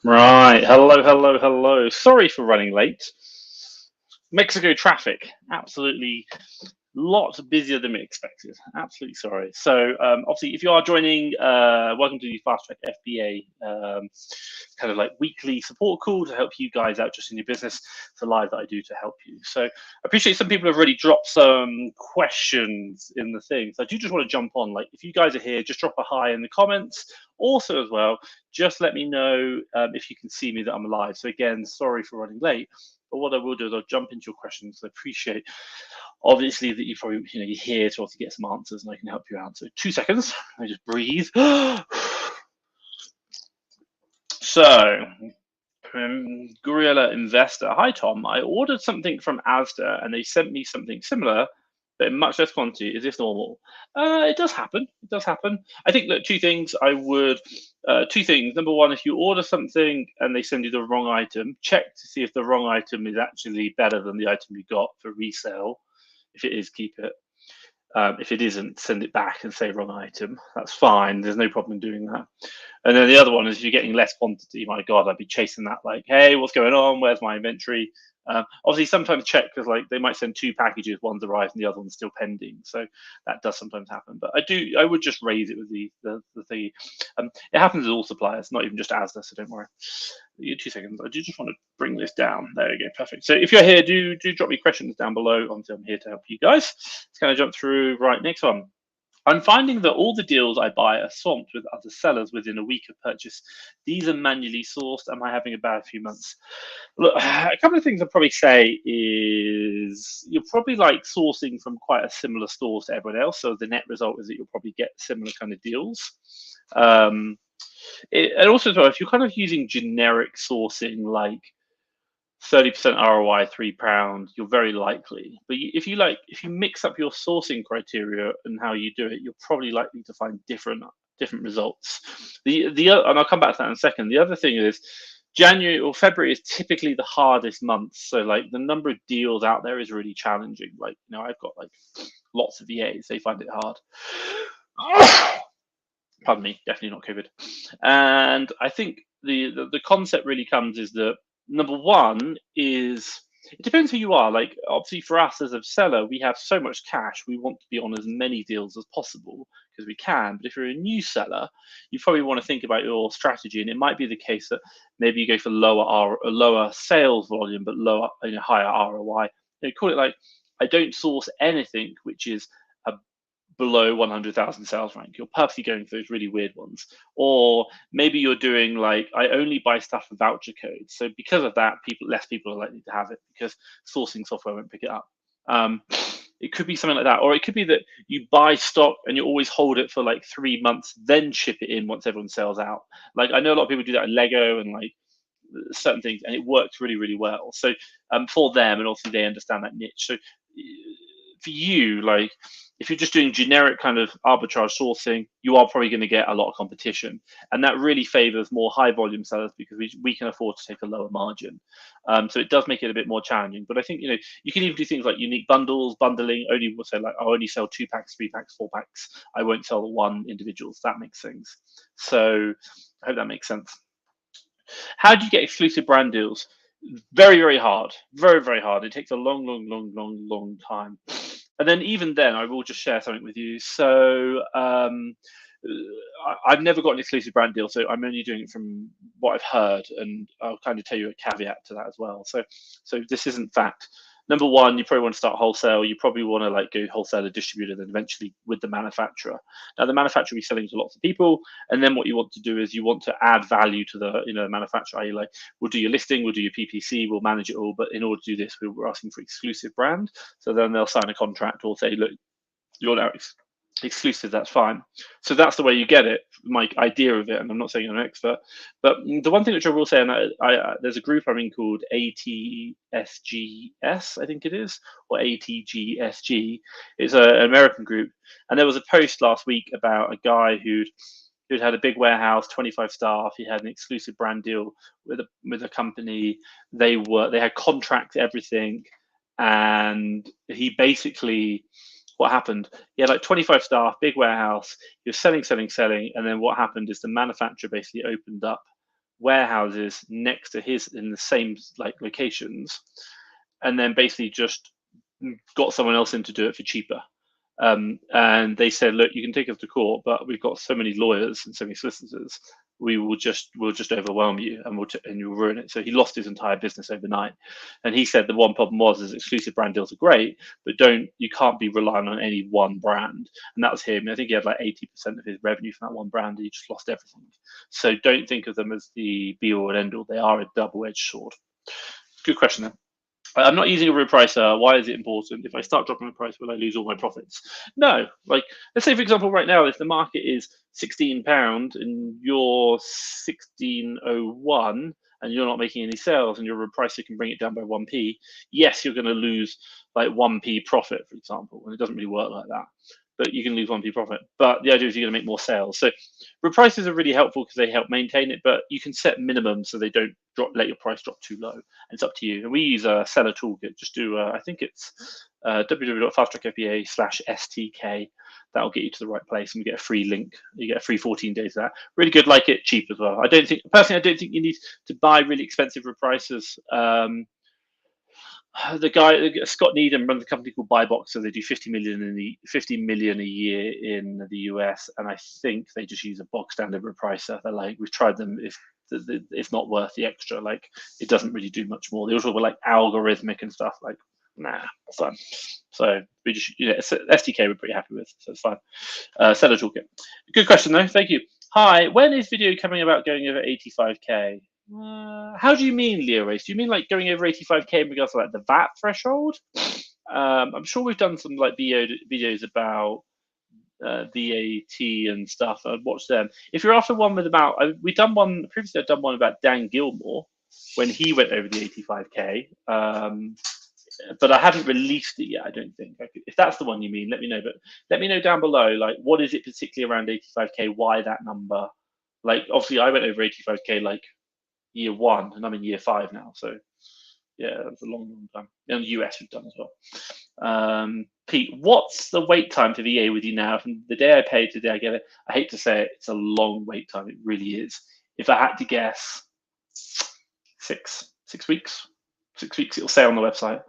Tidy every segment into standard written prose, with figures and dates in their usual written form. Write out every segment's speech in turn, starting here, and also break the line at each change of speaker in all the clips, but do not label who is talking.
Right. Hello, hello, hello. Sorry for running late. Mexico traffic, absolutely lots busier than we expected. Absolutely sorry. So, obviously, if you are joining, welcome to the Fast Track FBA kind of like weekly support call to help you guys out just in your business. It's a live that I do to help you. So, I appreciate some people have already dropped some questions in the thing. So, I do just want to jump on. Like, if you guys are here, just drop a hi in the comments. Also, as well, just let me know if you can see me that I'm live. So, again, sorry for running late. But what I will do is I'll jump into your questions. I appreciate, obviously, that you probably, you're here to also get some answers, and I can help you out. So 2 seconds, I just breathe. So, Gorilla Investor. Hi, Tom. I ordered something from Asda, and they sent me something similar, but in much less quantity. Is this normal? It does happen. It does happen. I think that two things I would. Two things. Number one, if you order something and they send you the wrong item, check to see if the wrong item is actually better than the item you got for resale. If it is, keep it. If it isn't, send it back and say wrong item. That's fine. There's no problem doing that. And then the other one is if you're getting less quantity, my God, I'd be chasing that like, hey, what's going on? Where's my inventory? Obviously, sometimes check because like they might send two packages, one's arrived and the other one's still pending. So that does sometimes happen. But I would just raise it with the thing. It happens with all suppliers, not even just Asda. So don't worry. 2 seconds. I do just want to bring this down. There we go. Perfect. So if you're here, do drop me questions down below. Obviously, I'm here to help you guys. Let's kind of jump through. Right, next one. I'm finding that all the deals I buy are swamped with other sellers within a week of purchase. These are manually sourced. Am I having a bad few months? Look, a couple of things I'd probably say is you're probably like sourcing from quite a similar store to everyone else. So the net result is that you'll probably get similar kind of deals. And also, as well, if you're kind of using generic sourcing like 30% ROI, £3, you're very likely. But if you mix up your sourcing criteria and how you do it, you're probably likely to find different results. And I'll come back to that in a second. The other thing is January or February is typically the hardest month. So like the number of deals out there is really challenging. Like, I've got like lots of VAs, they find it hard. Pardon me, definitely not COVID. And I think the concept really comes is that number one is it depends who you are. Like obviously for us as a seller, we have so much cash, we want to be on as many deals as possible because we can. But if you're a new seller, you probably want to think about your strategy, and it might be the case that maybe you go for lower sales volume but lower, higher ROI. Call it like I don't source anything which is a below 100,000 sales rank. You're purposely going for those really weird ones. Or maybe you're doing like, I only buy stuff for voucher codes. So because of that, less people are likely to have it because sourcing software won't pick it up. It could be something like that. Or it could be that you buy stock and you always hold it for like 3 months, then ship it in once everyone sells out. Like I know a lot of people do that in Lego and like certain things, and it works really, really well. So for them, and also they understand that niche. So for you, like if you're just doing generic kind of arbitrage sourcing, you are probably going to get a lot of competition, and that really favors more high volume sellers because we can afford to take a lower margin. So it does make it a bit more challenging. But I think you can even do things like unique bundles, bundling. Only will say like I'll only sell 2 packs, 3 packs, 4 packs. I won't sell the one individuals. That makes things. So I hope that makes sense. How do you get exclusive brand deals? Very, very hard. Very, very hard. It takes a long, long, long, long, long time. And then even then, I will just share something with you. So I've never got an exclusive brand deal, so I'm only doing it from what I've heard, and I'll kind of tell you a caveat to that as well. So this isn't fact. Number one, you probably want to start wholesale. You probably want to like go wholesaler, distributor, then eventually with the manufacturer. Now the manufacturer will be selling to lots of people, and then what you want to do is you want to add value to the manufacturer. Like we'll do your listing, we'll do your PPC, we'll manage it all, but in order to do this, we're asking for exclusive brand. So then they'll sign a contract or say, look, you're now exclusive, that's fine. So that's the way you get it, my idea of it, and I'm not saying I'm an expert, but the one thing which I will say, and there's a group I'm in called ATSGS, I think it is, or ATGSG. It's an American group, and there was a post last week about a guy who'd had a big warehouse, 25 staff. He had an exclusive brand deal with a company. They had contracts, everything, and he basically, what happened, he had like 25 staff, big warehouse, he was selling, and then what happened is the manufacturer basically opened up warehouses next to his in the same like locations, and then basically just got someone else in to do it for cheaper. And they said, look, you can take us to court, but we've got so many lawyers and so many solicitors, we'll just overwhelm you, and and you'll ruin it. So he lost his entire business overnight. And he said the one problem was exclusive brand deals are great, but you can't be relying on any one brand. And that was him. I think he had like 80% of his revenue from that one brand. He just lost everything. So don't think of them as the be all and end all. They are a double-edged sword. Good question then. I'm not using a repricer. Why is it important? If I start dropping the price, will I lose all my profits? No. Like, let's say, for example, right now, if the market is £16 and you're 16.01 and you're not making any sales and your repricer can bring it down by 1p, yes, you're going to lose like 1p profit, for example. And it doesn't really work like that. But you can lose 1p profit. But the idea is you're going to make more sales. So repricers are really helpful because they help maintain it, but you can set minimums so they don't let your price drop too low. And it's up to you. And we use a seller toolkit. Just do, I think it's www.fasttrackfba/STK. That'll get you to the right place, and we get a free link. You get a free 14 days of that. Really good, like it, cheap as well. Personally, I don't think you need to buy really expensive repricers. The guy Scott Needham runs a company called Buybox, so they do 50 million a year in the US, and I think they just use a bog standard repricer. They're like, we've tried them, it's not worth the extra. Like, it doesn't really do much more. They also were like algorithmic and stuff. Like, nah, it's fine. So we just, SDK we're pretty happy with, so it's fine. Seller toolkit. Good question though. Thank you. Hi, when is video coming about going over 85k? How do you mean, Leo Race? Do you mean like going over 85k in regards to like the VAT threshold? I'm sure we've done some like videos about VAT and stuff. I'd watch them. If you're after one with about, we've done one previously. I've done one about Dan Gilmore when he went over the 85k. But I haven't released it yet. I don't think. If that's the one you mean, let me know. But let me know down below. Like, what is it particularly around 85k? Why that number? Like, obviously, I went over 85k like year 1, and I'm in year 5 now. So yeah, that's a long time. And the US we've done as well. Pete, what's the wait time for VA with you now? From the day I paid to the day I get it, I hate to say it, it's a long wait time. It really is. If I had to guess, 6 weeks. 6 weeks, it'll say on the website.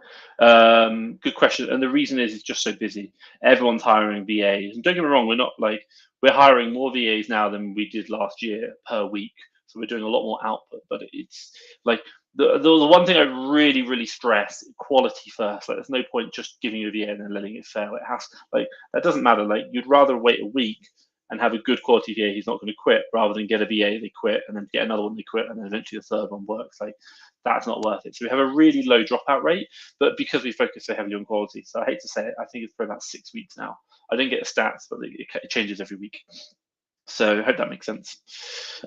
Good question. And the reason is it's just so busy. Everyone's hiring VAs. And don't get me wrong, we're hiring more VAs now than we did last year per week. So we're doing a lot more output, but it's like the one thing I really, really stress, quality first. Like, there's no point just giving you a VA and then letting it fail. It has, like, that doesn't matter. Like, you'd rather wait a week and have a good quality VA who's not going to quit, rather than get a VA, they quit, and then get another one, they quit, and then eventually the third one works. Like, that's not worth it. So we have a really low dropout rate, but because we focus so heavily on quality. So I hate to say it, I think it's for about 6 weeks now. I don't get the stats, but it changes every week. So I hope that makes sense.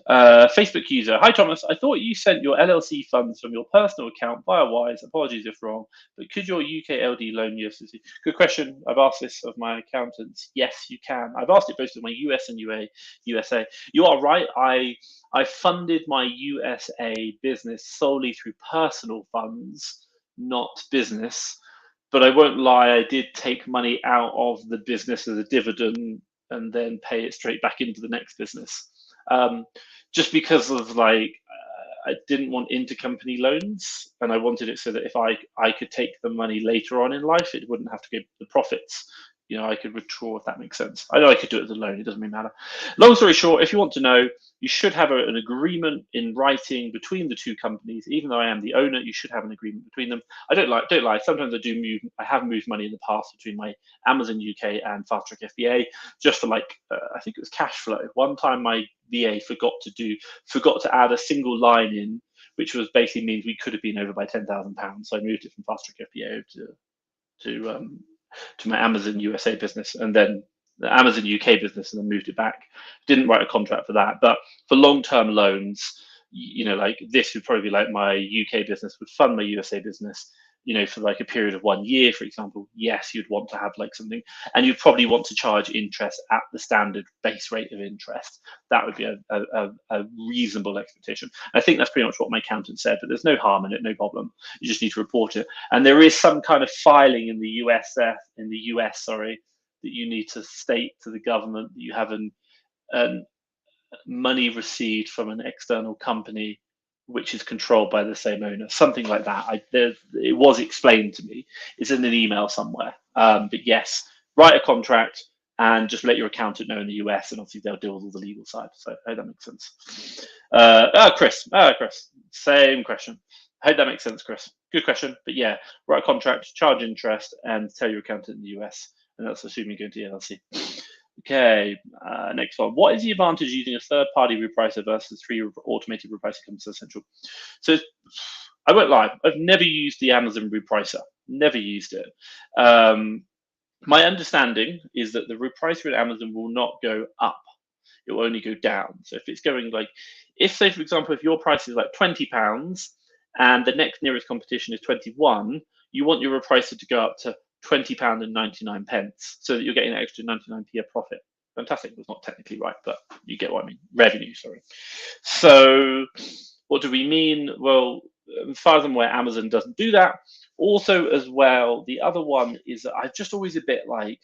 Facebook user, hi Thomas, I thought you sent your LLC funds from your personal account via Wise. Apologies if wrong, but could your UK LD loan USD? Good question. I've asked this of my accountants. Yes, you can. I've asked it both of my US and USA. You are right. I funded my USA business solely through personal funds, not business. But I won't lie, I did take money out of the business as a dividend and then pay it straight back into the next business. Just because of I didn't want intercompany loans, and I wanted it so that if I could take the money later on in life, it wouldn't have to go the profits. I could withdraw, if that makes sense. I know I could do it as a loan, it doesn't really matter. Long story short, if you want to know, you should have an agreement in writing between the two companies. Even though I am the owner, you should have an agreement between them. Don't lie. Sometimes I have moved money in the past between my Amazon UK and Fast Track FBA, just for I think it was cash flow. One time my VA forgot to add a single line in, which was basically means we could have been over by £10,000. So I moved it from Fast Track FBA to my Amazon USA business, and then the Amazon UK business, and then moved it back. Didn't write a contract for that, but for long-term loans, this would probably be my UK business would fund my USA business, for a period of 1 year, for example. Yes, you'd want to have something, and you'd probably want to charge interest at the standard base rate of interest. That would be a reasonable expectation. I think that's pretty much what my accountant said, but there's no harm in it, no problem. You just need to report it. And there is some kind of filing in the US, that you need to state to the government that you have money received from an external company which is controlled by the same owner, something like that. It was explained to me. It's in an email somewhere. But yes, write a contract and just let your accountant know in the US, and obviously they'll deal with all the legal side. So I hope that makes sense. Chris, same question. I hope that makes sense, Chris. Good question. But yeah, write a contract, charge interest, and tell your accountant in the US. And that's assuming you're going to LLC. Okay, next one. What is the advantage of using a third-party repricer versus three automated repricer comes to Central? So I won't lie, I've never used the Amazon repricer. Never used it. My understanding is that the repricer at Amazon will not go up. It will only go down. So if it's going like, say for example, if your price is like £20 and the next nearest competition is 21, you want your repricer to go up to £20.99, so that you're getting an extra 99p of profit. Fantastic. That's not technically right, but you get what I mean. Revenue, sorry. So what do we mean? Well, as far as I'm aware, Amazon doesn't do that. Also, as well, the other one is that I'm just always a bit like,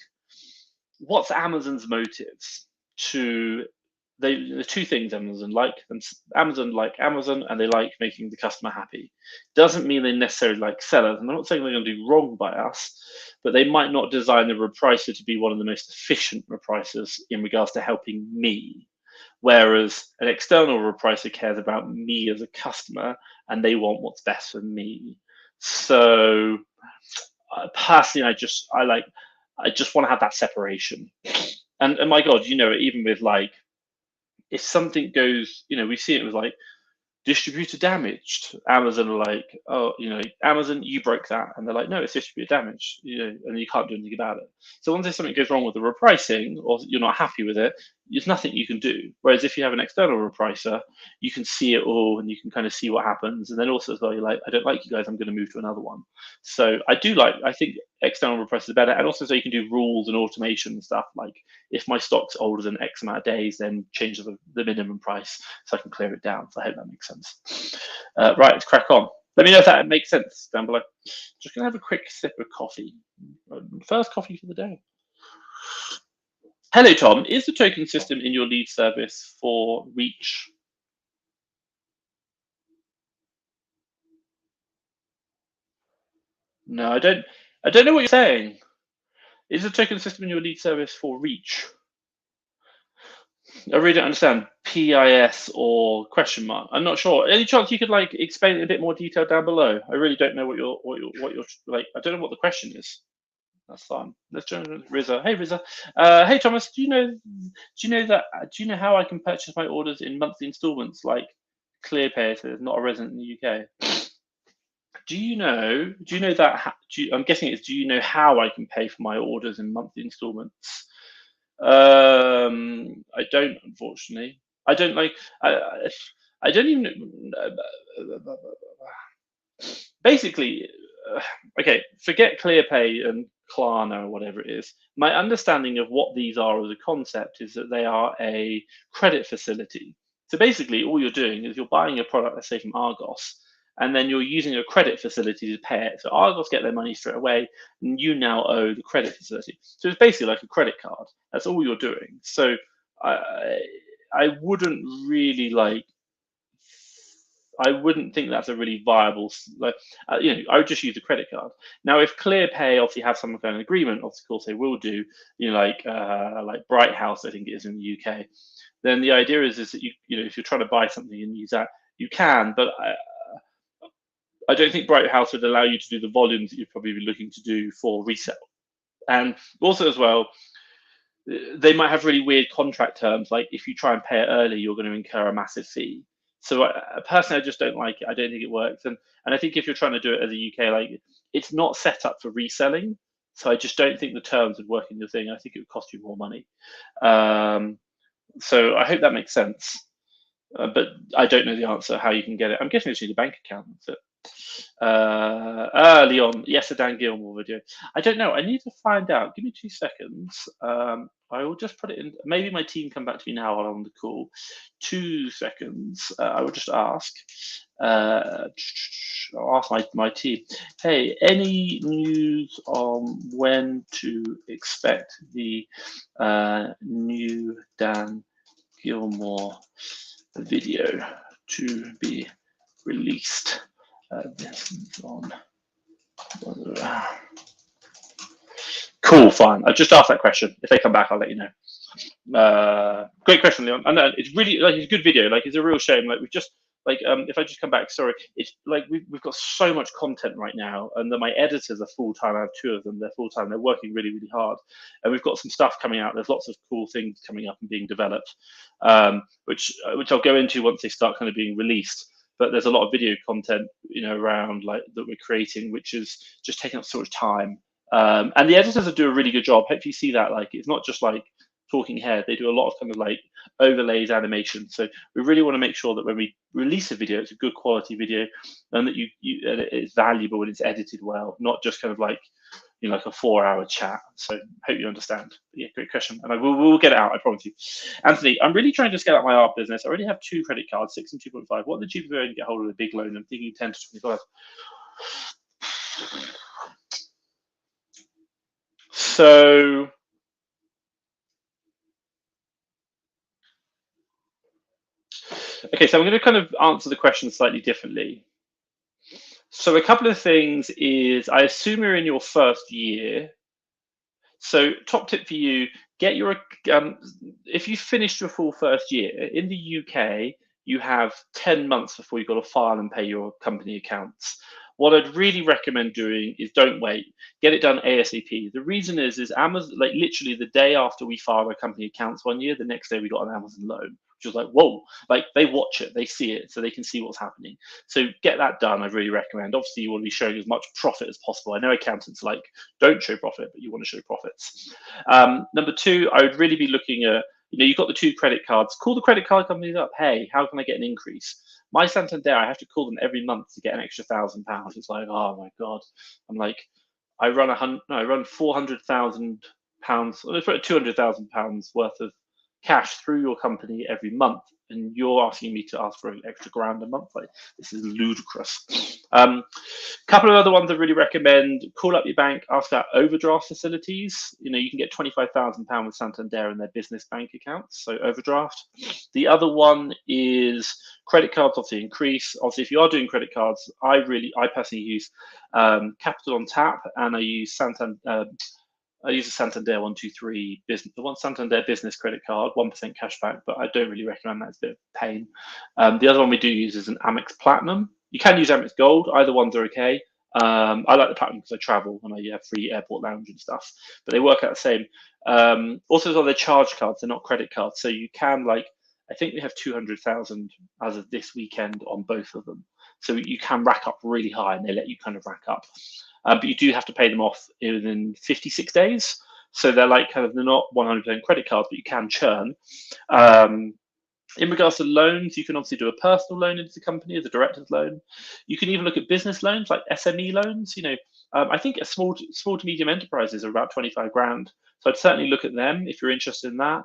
what's Amazon's motives to? The two things Amazon like Amazon, and they like making the customer happy. Doesn't mean they necessarily like sellers. And I'm not saying they're going to do wrong by us, but they might not design the repricer to be one of the most efficient repricers in regards to helping me. Whereas an external repricer cares about me as a customer, and they want what's best for me. So personally, I just want to have that separation. And my God, even with like, if something goes, we see it with like distributor damaged, Amazon are like, oh, Amazon, you broke that. And they're like, no, it's distributor damage, and you can't do anything about it. So once there's something goes wrong with the repricing or you're not happy with it, there's nothing you can do. Whereas if you have an external repricer, you can see it all and you can kind of see what happens. And then also as well, you're like, I don't like you guys, I'm going to move to another one. So I think external repricers are better. And also so you can do rules and automation and stuff. Like if my stock's older than X amount of days, then change the minimum price so I can clear it down. So I hope that makes sense. Right, let's crack on. Let me know if that makes sense down below. Just going to have a quick sip of coffee. First coffee for the day. Hello, Tom. Is the token system in your lead service for reach? No, I don't know what you're saying. Is the token system in your lead service for reach? I really don't understand. PIS or question mark? I'm not sure. Any chance you could like explain it in a bit more detail down below? I really don't know what you're like. I don't know what the question is. That's fine. Let's join Riza. Hey Riza. Hey Thomas. Do you know how I can purchase my orders in monthly installments like ClearPay if not a resident in the UK? Do you know that? I'm guessing it's. Do you know how I can pay for my orders in monthly installments? I don't, unfortunately. I don't like. I don't even. Basically, okay. Forget ClearPay and Klarna or whatever it is. My understanding of what these are as a concept is that they are a credit facility. So basically, all you're doing is you're buying a product, let's say from Argos, and then you're using a credit facility to pay it. So Argos get their money straight away, and you now owe the credit facility. So it's basically like a credit card. That's all you're doing. So I wouldn't really like. I wouldn't think that's a really viable. Like, I would just use a credit card. Now, if ClearPay obviously have some kind of agreement, of course they will do. Like Bright House, I think it is in the UK. Then the idea is that if you're trying to buy something and use that, you can, but I don't think Bright House would allow you to do the volumes that you'd probably be looking to do for resale. And also as well, they might have really weird contract terms. Like if you try and pay it early, you're going to incur a massive fee. So personally, I just don't like it. I don't think it works. And I think if you're trying to do it as a UK, like it's not set up for reselling. So I just don't think the terms would work in your thing. I think it would cost you more money. So I hope that makes sense. But I don't know the answer how you can get it. I'm guessing it's need a bank account. That's it. Leon, yes, a Dan Gilmore video. I don't know. I need to find out. Give me 2 seconds. I will just put it in. Maybe my team come back to me now while I'm on the call. 2 seconds. I will just ask. I'll ask my team. Hey, any news on when to expect the new Dan Gilmore video to be released. This is on. Cool, fine. I just asked that question. If they come back, I'll let you know. Great question, Leon. And it's really like it's a good video. Like it's a real shame. Like we've just like if I just come back, sorry. It's like we've got so much content right now, and my editors are full time. I have two of them. They're full time. They're working really, really hard, and we've got some stuff coming out. There's lots of cool things coming up and being developed, which I'll go into once they start kind of being released. But there's a lot of video content, around like that we're creating, which is just taking up so much time. And the editors do a really good job. Hopefully you see that. Like it's not just like talking head. They do a lot of kind of like overlays, animation. So we really want to make sure that when we release a video, it's a good quality video, and that it's valuable and it's edited well, not just kind of like like a 4-hour chat. So hope you understand. But yeah, great question, and we'll get it out. I promise you. Anthony, I'm really trying to scale up my art business. I already have 2 credit cards, 6 and 2.5. What are the cheapest way I can get hold of a big loan? I'm thinking 10 to 25. So okay, so I'm going to kind of answer the question slightly differently. So a couple of things is, I assume you're in your first year. So top tip for you, get your, if you finished your full first year, in the UK, you have 10 months before you've got to file and pay your company accounts. What I'd really recommend doing is don't wait, get it done ASAP. The reason is Amazon, like literally the day after we filed our company accounts one year, the next day we got an Amazon loan, which was like, whoa, like they watch it, they see it, so they can see what's happening. So get that done, I really recommend. Obviously you want to be showing as much profit as possible. I know accountants like, don't show profit, but you want to show profits. Number 2, I would really be looking at, you've got the 2 credit cards, call the credit card companies up. Hey, how can I get an increase? My Santander, I have to call them every month to get an extra £1,000. It's like, oh my God. I'm like, I run £400,000, £200,000 worth of cash through your company every month, and you're asking me to ask for an extra £1,000 a month. Like, this is ludicrous. Couple of other ones I really recommend: call up your bank, ask about overdraft facilities. You can get £25,000 with Santander in their business bank accounts, so overdraft. The other one is credit cards. Obviously increase. Obviously, if you are doing credit cards, I personally use Capital on Tap, and I use Santander. I use a Santander 123 business, the one Santander business credit card, 1% cashback, but I don't really recommend that. It's a bit of pain. The other one we do use is an Amex Platinum. You can use Amex Gold. Either one's are okay. I like the Platinum because I travel and I have free airport lounge and stuff, but they work out the same. Also, they're charge cards. They're not credit cards. So you can, like, I think we have 200,000 as of this weekend on both of them. So you can rack up really high, and they let you kind of rack up. But you do have to pay them off within 56 days. So they're like they're not 100% credit cards, but you can churn. In regards to loans, you can obviously do a personal loan into the company as a director's loan. You can even look at business loans, like SME loans. I think a small to medium enterprises are about 25 grand. So I'd certainly look at them if you're interested in that.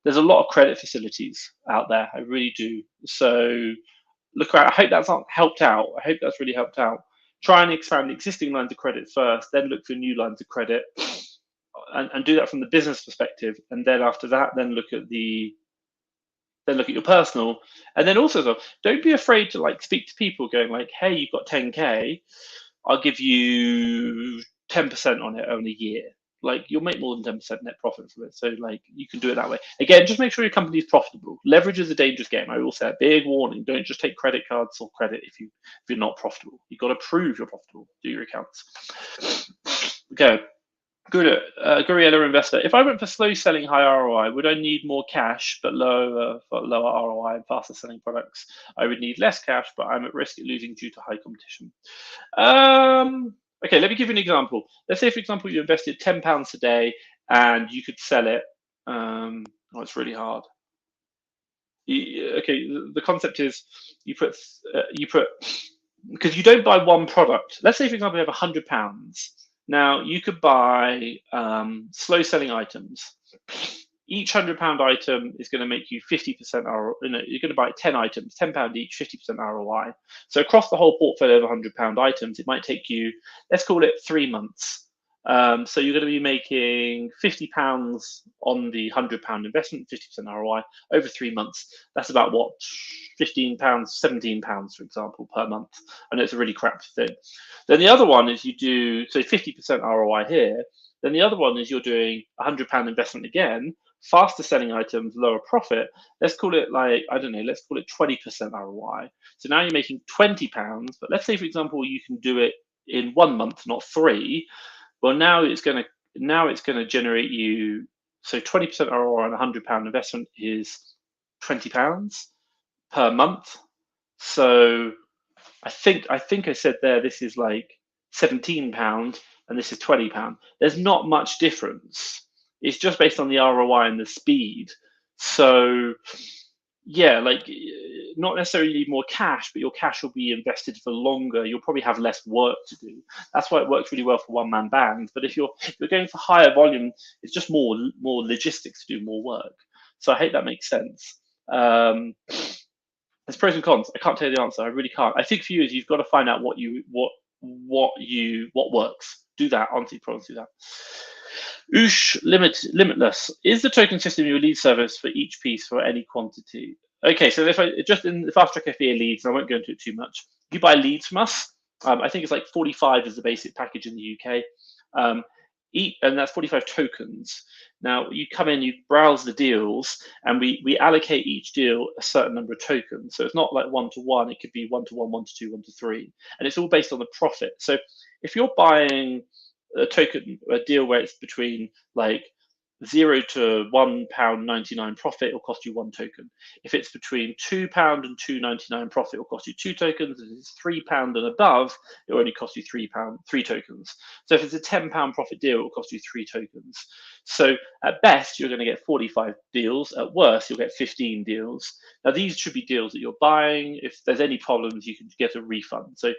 There's a lot of credit facilities out there. I really do. So look around. I hope that's not helped out. I hope that's really helped out. Try and expand the existing lines of credit first, then look for new lines of credit, and do that from the business perspective. And then after that, then look at your personal. And then also, don't be afraid to speak to people going like, hey, you've got 10K, I'll give you 10% on it on a year. Like, you'll make more than 10% net profit from it. So you can do it that way. Again, just make sure your company is profitable. Leverage is a dangerous game. I will say a big warning: don't just take credit cards or credit if you're not profitable. You've got to prove you're profitable. Do your accounts. Okay. Good. Guriella investor. If I went for slow selling, high ROI, would I need more cash but lower ROI and faster selling products? I would need less cash, but I'm at risk of losing due to high competition. Okay, let me give you an example. Let's say, for example, you invested £10 today and you could sell it. It's really hard. The concept is you put because you don't buy one product. Let's say, for example, you have £100. Now you could buy slow selling items. Each £100 item is going to make you 50% ROI. You're going to buy 10 items, £10 each, 50% ROI. So across the whole portfolio of £100 items, it might take you, let's call it 3 months. So you're going to be making £50 on the £100 investment, 50% ROI over 3 months. That's about what, £15, £17, for example, per month. I know it's a really crap thing. Then the other one is you do, so 50% ROI here. Then the other one is you're doing £100 investment again, faster selling items, lower profit. Let's call it like, I don't know, let's call it 20% ROI. So now you're making £20, but let's say, for example, you can do it in 1 month, not 3. Well, now it's going to generate you, so 20% ROI on a £100 investment is £20 per month. So I think I said there this is like £17 and this is £20. There's not much difference. It's just based on the ROI and the speed. So yeah, like not necessarily more cash, but your cash will be invested for longer. You'll probably have less work to do. That's why it works really well for one-man bands. But if you're going for higher volume, it's just more logistics to do more work. So I hope that makes sense. There's pros and cons. I can't tell you the answer. I really can't. I think for you is you've got to find out what works. Do that. Honestly, probably do that. Limitless. Is the token system your lead service for each piece for any quantity? Okay, so if I just in the Fast Track FBA leads, I won't go into it too much. You buy leads from us. I think it's like 45 is the basic package in the UK. And that's 45 tokens. Now you come in, you browse the deals, and we allocate each deal a certain number of tokens. So it's not like 1-to-1. It could be 1-to-1, 1-to-2, 1-to-3, and it's all based on the profit. So if you're buying a deal where it's between like £0 to £1.99 profit, it'll cost you 1 token. If it's between £2 and £2.99 profit, it'll cost you 2 tokens. If it's £3 and above, it'll only cost you 3 tokens. So if it's a £10 profit deal, it'll cost you 3 tokens. So at best, you're going to get 45 deals. At worst, you'll get 15 deals. Now, these should be deals that you're buying. If there's any problems, you can get a refund. So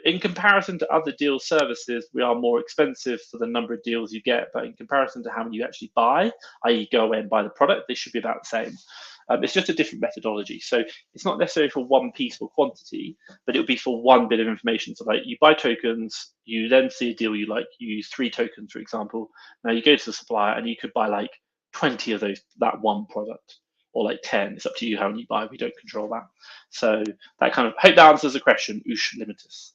in comparison to other deal services, we are more expensive for the number of deals you get, but in comparison to how many you actually buy, i.e. go away and buy the product, they should be about the same. It's just a different methodology. So it's not necessarily for one piece or quantity, but it'll be for one bit of information. So like you buy tokens, you then see a deal you like, you use 3 tokens, for example. Now you go to the supplier and you could buy like 20 of that one product, or like 10. It's up to you how many you buy. We don't control that. So that kind of, hope that answers the question. Limitus.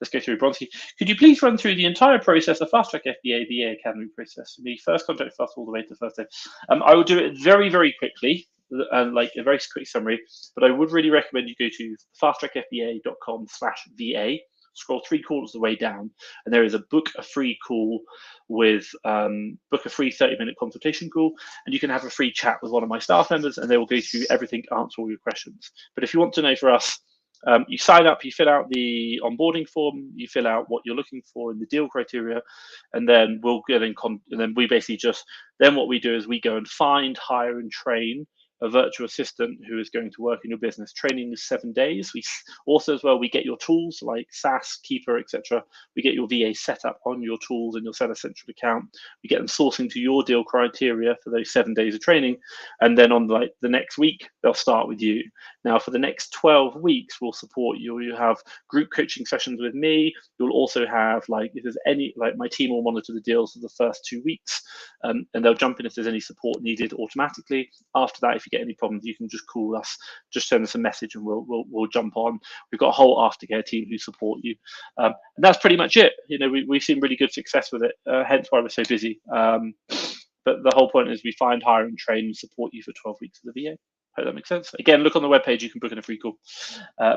Let's go through. Bronski, could you please run through the entire process of Fast Track FBA, VA Academy process for me? First contact us all the way to the first day. I will do it very, very quickly, and like a very quick summary, but I would really recommend you go to fasttrackfba.com/VA. Scroll 3 quarters of the way down, and there is a book a free call with book a free 30-minute consultation call, and you can have a free chat with one of my staff members, and they will go through everything, answer all your questions. But if you want to know for us, you sign up, you fill out the onboarding form, you fill out what you're looking for in the deal criteria, and then we'll get in and then we basically then what we do is we go and find, hire, and train a virtual assistant who is going to work in your business. Training is 7 days. We also, as well, we get your tools like SAS, Keeper, etc. We get your VA set up on your tools in your Seller Central account. We get them sourcing to your deal criteria for those 7 days of training, and then on like the next week they'll start with you. Now for the next 12 weeks, we'll support you. You have group coaching sessions with me. You'll also have like, if there's any, like my team will monitor the deals for the first 2 weeks, and they'll jump in if there's any support needed automatically. After that, if you get any problems, you can just call us, just send us a message, and we'll jump on. We've got a whole aftercare team who support you, and that's pretty much it. You know, we've seen really good success with it, hence why we're so busy. But the whole point is we find, hire, and train and support you for 12 weeks of the VA. Hope that makes sense. Again, look on the webpage. You can book in a free call.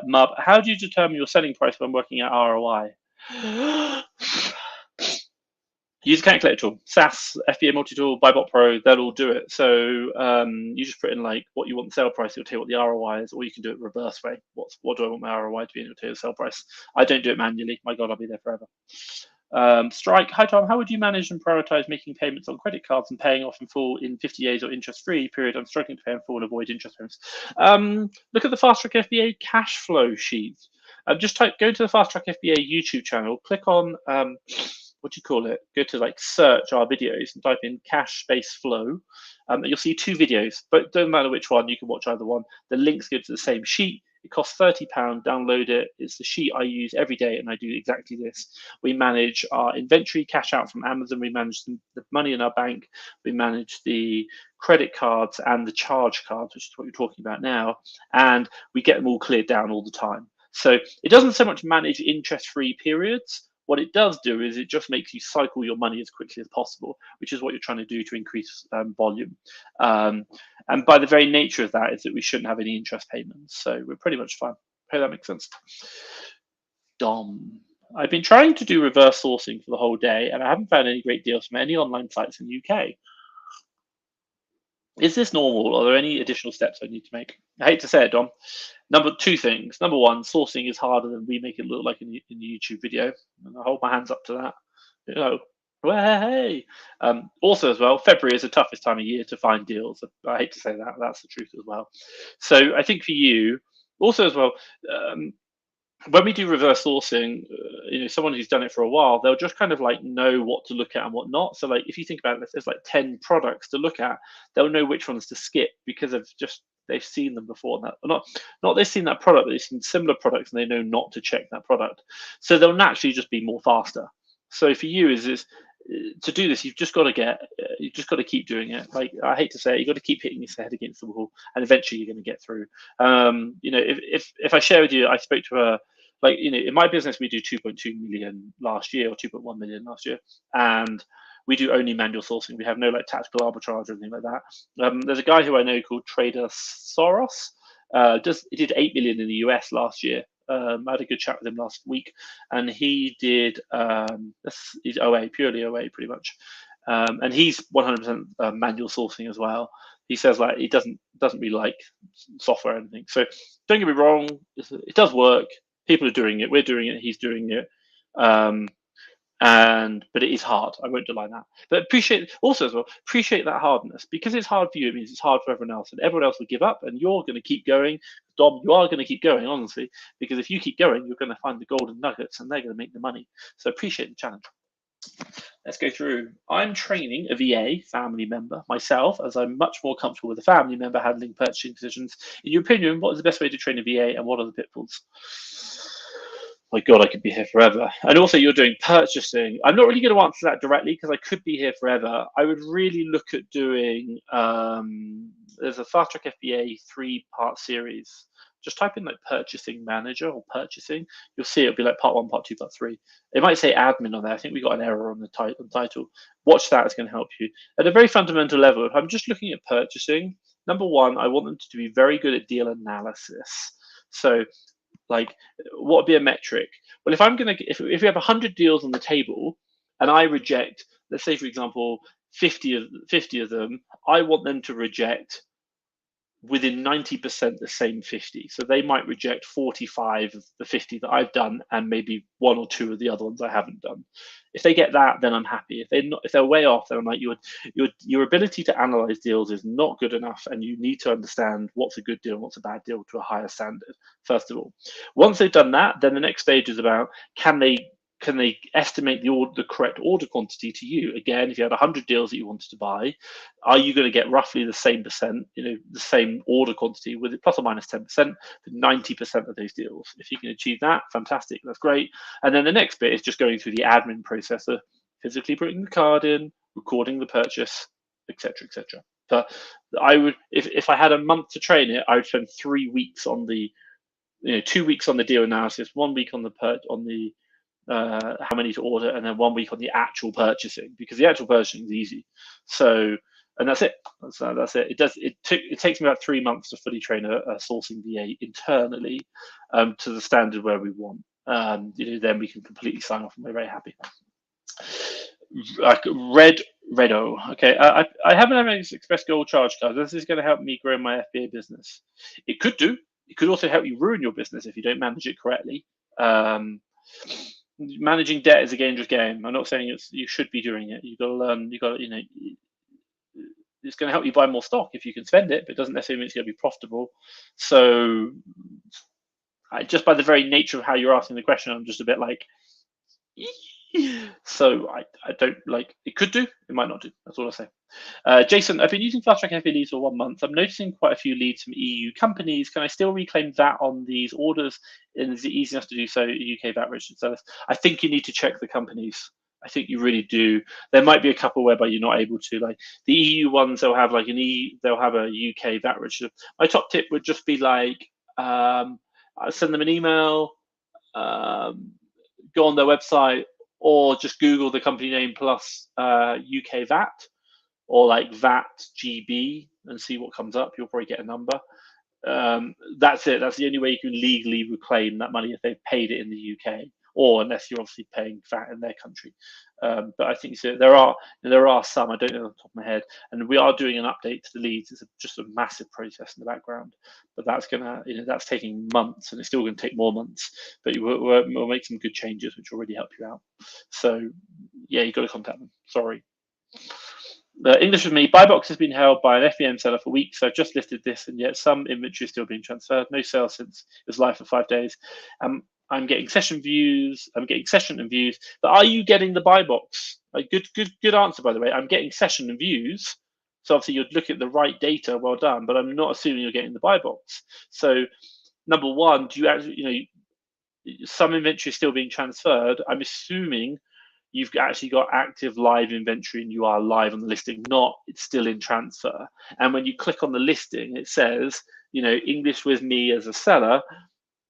Mub, how do you determine your selling price when working at ROI? Use a calculator tool, SAS, FBA multi-tool, Buybot Pro, they'll all do it. So you just put in like what you want the sale price, it'll tell you what the ROI is, or you can do it reverse way. What do I want my ROI to be, and it'll tell you the sale price. I don't do it manually. My God, I'll be there forever. Strike, hi Tom, how would you manage and prioritize making payments on credit cards and paying off in full in 50 days or interest-free period? I'm struggling to pay in full and avoid interest payments. Look at the Fast Track FBA cash flow sheet. Just go to the Fast Track FBA YouTube channel, click on, what do you call it? Go to like search our videos and type in cash space flow. You'll see 2 videos, but it doesn't matter which one, you can watch either one. The links go to the same sheet. It costs £30. Download it. It's the sheet I use every day, and I do exactly this. We manage our inventory, cash out from Amazon. We manage the money in our bank. We manage the credit cards and the charge cards, which is what you're talking about now, and we get them all cleared down all the time. So it doesn't so much manage interest-free periods. What it does do is it just makes you cycle your money as quickly as possible, which is what you're trying to do to increase volume. And by the very nature of that is that we shouldn't have any interest payments. So we're pretty much fine. Hope that makes sense. Dom. I've been trying to do reverse sourcing for the whole day, and I haven't found any great deals from any online sites in the UK. Is this normal? Are there any additional steps I need to make? I hate to say it, Dom. Two things. Number one, sourcing is harder than we make it look like in the YouTube video. And I hold my hands up to that. You know, hey. Also, as well, February is the toughest time of year to find deals. I hate to say that. That's the truth as well. So I think for you, also as well, when we do reverse sourcing, someone who's done it for a while, they'll just kind of like know what to look at and what not. So like, if you think about it, there's like 10 products to look at, they'll know which ones to skip because they've seen them before. Not they've seen that product, they've seen similar products and they know not to check that product. So they'll naturally just be more faster. So for you is to do this, you've just got to keep doing it. Like, I hate to say it, you've got to keep hitting your head against the wall, and eventually you're going to get through. If I share with you, I spoke to a, like, in my business, we do 2.2 million last year or 2.1 million last year. And we do only manual sourcing. We have no like tactical arbitrage or anything like that. There's a guy who I know called Trader Soros. He did 8 million in the US last year. I had a good chat with him last week, and he did he's OA, purely OA pretty much, and he's 100% manual sourcing as well. He says like he doesn't really like software or anything. So don't get me wrong, it does work. People are doing it. We're doing it. He's doing it. But it is hard. I won't deny that. But appreciate that hardness, because it's hard for you. It means it's hard for everyone else, and everyone else will give up, and you're going to keep going. Dom, you are going to keep going, honestly, because if you keep going, you're going to find the golden nuggets, and they're going to make the money. So appreciate the challenge. Let's go through. I'm training a VA family member myself, as I'm much more comfortable with a family member handling purchasing decisions. In your opinion, what is the best way to train a VA, and what are the pitfalls? My God, I could be here forever. And also, you're doing purchasing. I'm not really going to answer that directly because I could be here forever. I would really look at doing, there's a Fast Track FBA 3-part series. Just type in like purchasing manager or purchasing. You'll see it'll be like part 1, part 2, part 3. It might say admin on there. I think we got an error on the title. Watch that, it's going to help you. At a very fundamental level, if I'm just looking at purchasing, number one, I want them to be very good at deal analysis. So, like, what would be a metric? Well, if we have 100 deals on the table and I reject, let's say for example, 50 of them, I want them to reject within 90% the same 50. So they might reject 45 of the 50 that I've done, and maybe 1 or 2 of the other ones I haven't done. If they get that, then I'm happy. If they're way off, then I'm like, your ability to analyze deals is not good enough, and you need to understand what's a good deal and what's a bad deal to a higher standard, first of all. Once they've done that, then the next stage is about, can they estimate the correct order quantity to you? Again, if you had 100 deals that you wanted to buy, are you going to get roughly the same percent, the same order quantity with it plus or minus 10% for 90% of those deals? If you can achieve that, fantastic, that's great. And then the next bit is just going through the admin process of physically putting the card in, recording the purchase, etc., etc. But I would, if I had a month to train it, I would spend 3 weeks on the, 2 weeks on the deal analysis, 1 week on the how many to order, and then 1 week on the actual purchasing, because the actual purchasing is easy. So, and that's it. That's it. It takes me about 3 months to fully train a sourcing VA internally to the standard where we want. Then we can completely sign off, and we're very happy. Redo. Okay, I haven't had any Express Gold charge cards. This is going to help me grow my FBA business. It could do. It could also help you ruin your business if you don't manage it correctly. Managing debt is a dangerous game. I'm not saying you should be doing it. You've got to learn. It's going to help you buy more stock if you can spend it, but it doesn't necessarily mean it's going to be profitable. So, just by the very nature of how you're asking the question, I'm just a bit like, So I don't like it. Could do, it might not do. That's all I say. Jason, I've been using Fast Track FA leads for 1 month. I'm noticing quite a few leads from EU companies. Can I still reclaim VAT on these orders? And is it easy enough to do so? UK VAT registered sellers. I think you need to check the companies. I think you really do. There might be a couple whereby you're not able to. Like the EU ones, they'll have like they'll have a UK VAT register. My top tip would just be like, send them an email, go on their website, or just Google the company name plus UK VAT, or like VAT GB, and see what comes up. You'll probably get a number. That's it. That's the only way you can legally reclaim that money if they've paid it in the UK, or unless you're obviously paying VAT in their country. But I think so, there are some, I don't know off the top of my head, and we are doing an update to the leads. It's just a massive process in the background, but that's gonna, that's taking months, and it's still going to take more months. But we'll make some good changes, which will really help you out. So yeah, you got to contact them. Sorry. English with me. Buy box has been held by an FBM seller for weeks. So I've just listed this, and yet some inventory is still being transferred. No sales since it was live for 5 days. I'm getting session views. I'm getting session and views. But are you getting the buy box? Like, good answer, by the way. I'm getting session and views. So obviously you're looking at the right data. Well done. But I'm not assuming you're getting the buy box. So number one, do you actually, some inventory is still being transferred. I'm assuming you've actually got active live inventory and you are live on the listing, not it's still in transfer. And when you click on the listing, it says, English with me as a seller,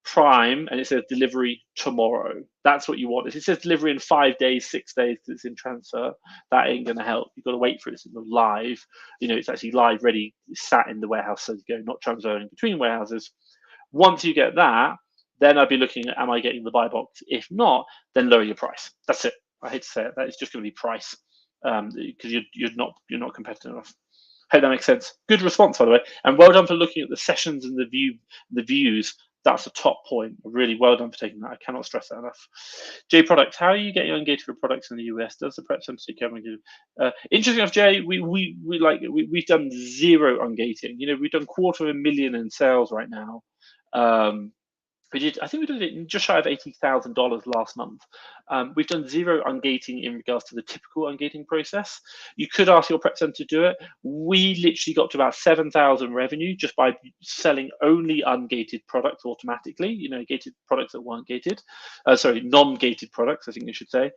Prime, and it says delivery tomorrow. That's what you want. If it says delivery in 5 days, 6 days, because it's in transfer, that ain't going to help. You've got to wait for it to go live. It's actually live, ready, sat in the warehouse, so you go, not transferring between warehouses. Once you get that, then I'd be looking at, am I getting the buy box? If not, then lower your price. That's it. I hate to say it. That is just going to be price, because you're not competitive enough. Hope that makes sense. Good response, by the way, and well done for looking at the sessions and the views. That's a top point. Really well done for taking that. I cannot stress that enough. Jay Products, how are you getting ungated for products in the US? Does the prep center take care of interesting enough, Jay, we've done zero ungating. We've done $250,000 in sales right now. I think we did it just shy of $80,000 last month. We've done zero ungating in regards to the typical ungating process. You could ask your prep center to do it. We literally got to about 7,000 revenue just by selling only ungated products automatically, gated products that weren't gated. Non-gated products, I think you should say.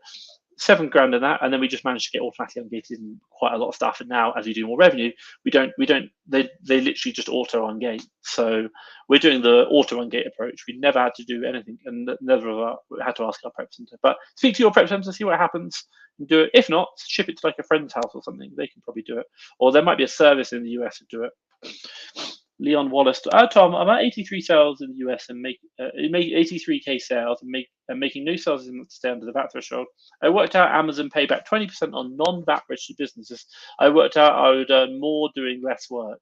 7 grand in that, and then we just managed to get automatically ungated in quite a lot of stuff. And now, as we do more revenue, they literally just auto ungate. So we're doing the auto ungate approach. We never had to do anything, and never had to ask our prep center. But speak to your prep center, see what happens, and do it. If not, ship it to like a friend's house or something. They can probably do it, or there might be a service in the US to do it. Leon Wallace, Tom, I'm at 83 sales in the US and make 83k sales and making no sales to stay under the VAT threshold. I worked out Amazon pay back 20% on non-VAT registered businesses. I worked out I would earn more doing less work.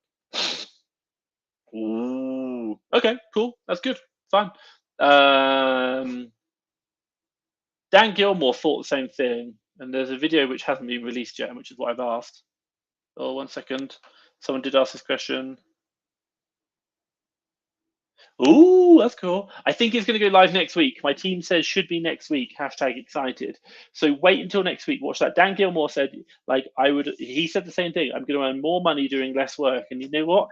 Ooh, okay, cool, that's good, fine. Dan Gilmore thought the same thing, and there's a video which hasn't been released yet, which is what I've asked. Oh, 1 second. Someone did ask this question. Ooh, that's cool. I think it's going to go live next week. My team says should be next week. #excited. So wait until next week. Watch that. Dan Gilmore said, he said the same thing. I'm going to earn more money doing less work. And you know what?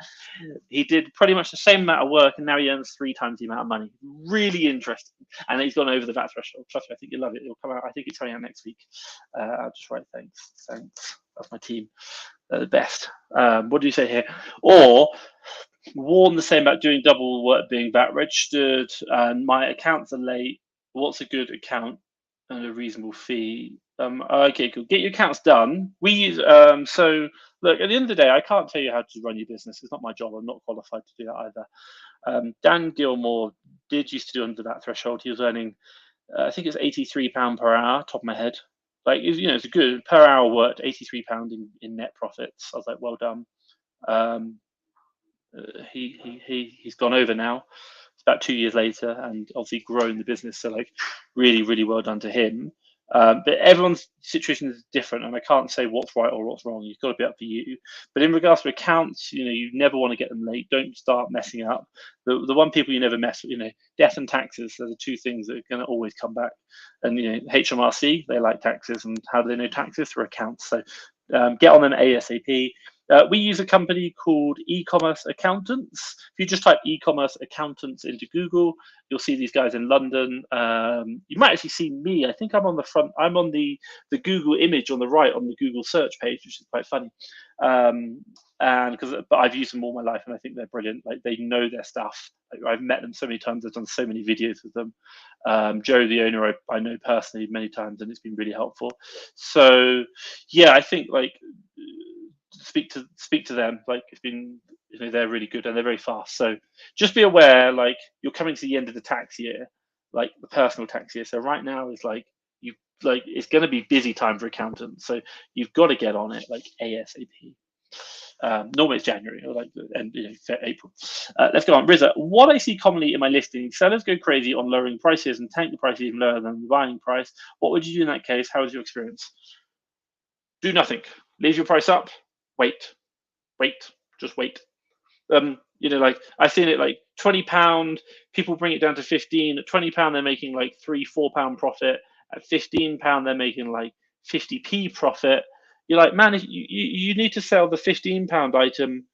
He did pretty much the same amount of work, and now he earns 3 times the amount of money. Really interesting. And he's gone over the VAT threshold. Trust me, I think you'll love it. It'll come out. I think it's coming out next week. I'll just write thanks. That's my team. They're the best. What do you say here? Or warn the same about doing double work being VAT registered, and my accounts are late. What's a good account and a reasonable fee? Okay, cool. Get your accounts done. We use so look, at the end of the day, I can't tell you how to run your business. It's not my job. I'm not qualified to do that either. Dan Gilmore used to do under that threshold. He was earning, I think it's £83 per hour, top of my head. It's a good per hour worked, £83 in net profits. I was like, well done. He's gone over now. It's about 2 years later, and obviously grown the business. So really, really well done to him. But everyone's situation is different, and I can't say what's right or what's wrong. You've got to be up for you. But in regards to accounts, you never want to get them late. Don't start messing up. The one people you never mess with, death and taxes are the two things that are going to always come back. And HMRC, they like taxes, and how do they know taxes? Through accounts. So get on them ASAP. We use a company called e-commerce accountants. If you just type e-commerce accountants into Google, you'll see these guys in London. You might actually see me. I think I'm on the front. I'm on the Google image on the right on the Google search page, which is quite funny. But I've used them all my life, and I think they're brilliant. Like, they know their stuff. Like, I've met them so many times. I've done so many videos with them. Joe, the owner, I know personally many times, and it's been really helpful. So yeah, I think like speak to them. Like, it's been, they're really good and they're very fast. So just be aware, like, you're coming to the end of the tax year, like the personal tax year. So right now is like it's going to be busy time for accountants. So you've got to get on it like ASAP. Normally it's January or like end, April. Let's go on. Riza, what I see commonly in my listings, sellers go crazy on lowering prices and tank the price even lower than the buying price. What would you do in that case? How was your experience? Do nothing. Leave your price up. Wait, just wait. Like, I've seen it like £20, people bring it down to 15. At £20, they're making like £3-4 profit. At £15, they're making like 50p profit. You're like, man, you need to sell the £15 item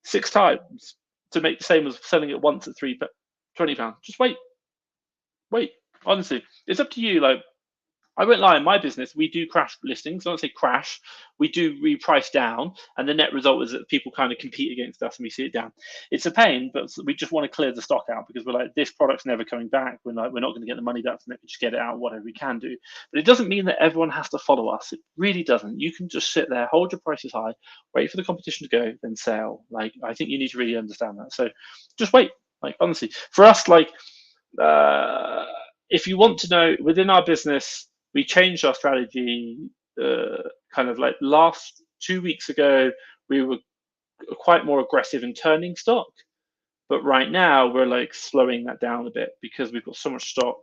6 times to make the same as selling it once at £20. Just wait. Honestly, it's up to you. Like, I won't lie, in my business, we do crash listings. I don't say crash, we do reprice down, and the net result is that people kind of compete against us and we see it down. It's a pain, but we just want to clear the stock out because we're like, this product's never coming back. We're not going to get the money back from it. We just get it out, whatever we can do. But it doesn't mean that everyone has to follow us. It really doesn't. You can just sit there, hold your prices high, wait for the competition to go, then sell. Like, I think you need to really understand that. So just wait. Like, honestly, for us, like, if you want to know, within our business, we changed our strategy kind of like last 2 weeks ago. We were quite more aggressive in turning stock, but right now we're like slowing that down a bit because we've got so much stock,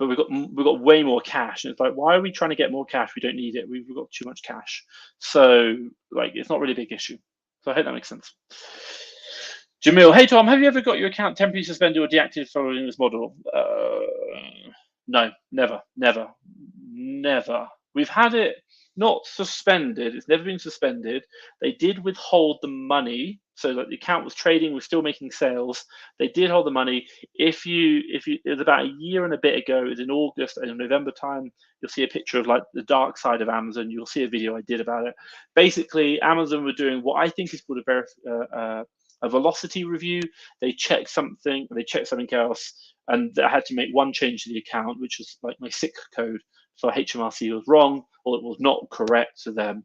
but we've got way more cash, and it's like, why are we trying to get more cash? We don't need it. We've got too much cash. So like, it's not really a big issue. So I hope that makes sense. Jamil, hey Tom, have you ever got your account temporarily suspended or deactivated following this model? No, never. We've had it not suspended. It's never been suspended. They did withhold the money, so that the account was trading, was still making sales. They did hold the money. If you, it was about a year and a bit ago. It was in August and November time. You'll see a picture of like the dark side of Amazon. You'll see a video I did about it. Basically, Amazon were doing what I think is called a velocity review. They checked something, they checked something else, and I had to make one change to the account, which was like my SIC code for HMRC was wrong, or it was not correct to them.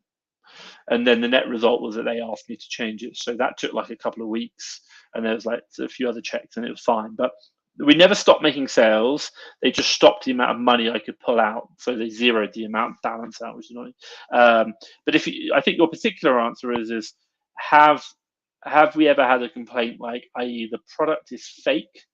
And then the net result was that they asked me to change it. So that took like a couple of weeks, and there was like a few other checks, and it was fine. But we never stopped making sales. They just stopped the amount of money I could pull out. So they zeroed the amount balance out, which is annoying. But I think your particular answer is have we ever had a complaint, like, i.e. the product is fake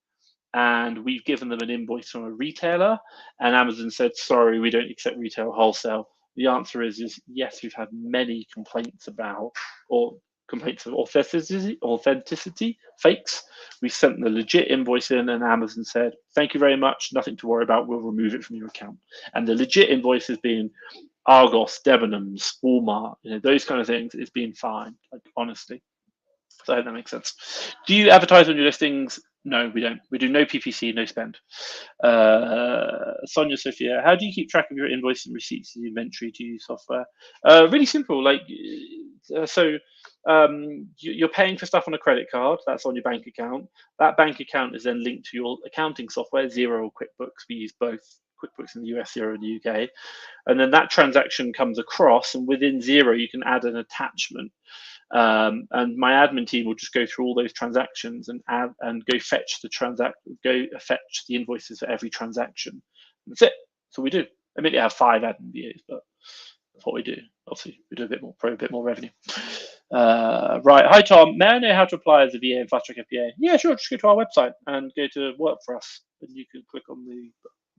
and we've given them an invoice from a retailer and Amazon said, sorry, we don't accept retail wholesale? The answer is yes, we've had many complaints about, or complaints of authenticity fakes. We sent the legit invoice in and Amazon said, thank you very much, nothing to worry about, we'll remove it from your account. And the legit invoice has been Argos, Debenhams, Walmart, those kind of things. It's been fine, like, honestly. So I hope that makes sense. Do you advertise on your listings? No, we don't. We do no PPC, no spend. Sonia Sophia, how do you keep track of your invoice and receipts and inventory? Do you use software? Really simple. Like, you're paying for stuff on a credit card. That's on your bank account. That bank account is then linked to your accounting software, Xero or QuickBooks. We use both. QuickBooks in the US, Xero in the UK. And then that transaction comes across, and within Xero, you can add an attachment. And my admin team will just go through all those transactions and add and go fetch the invoices for every transaction. That's it. That's what we do. I mean, you have 5 admin VAs, but that's what we do. Obviously, we do a bit more revenue. Right. Hi, Tom. May I know how to apply as a VA in FastTrack FBA? Yeah, sure. Just go to our website and go to work for us, and you can click on the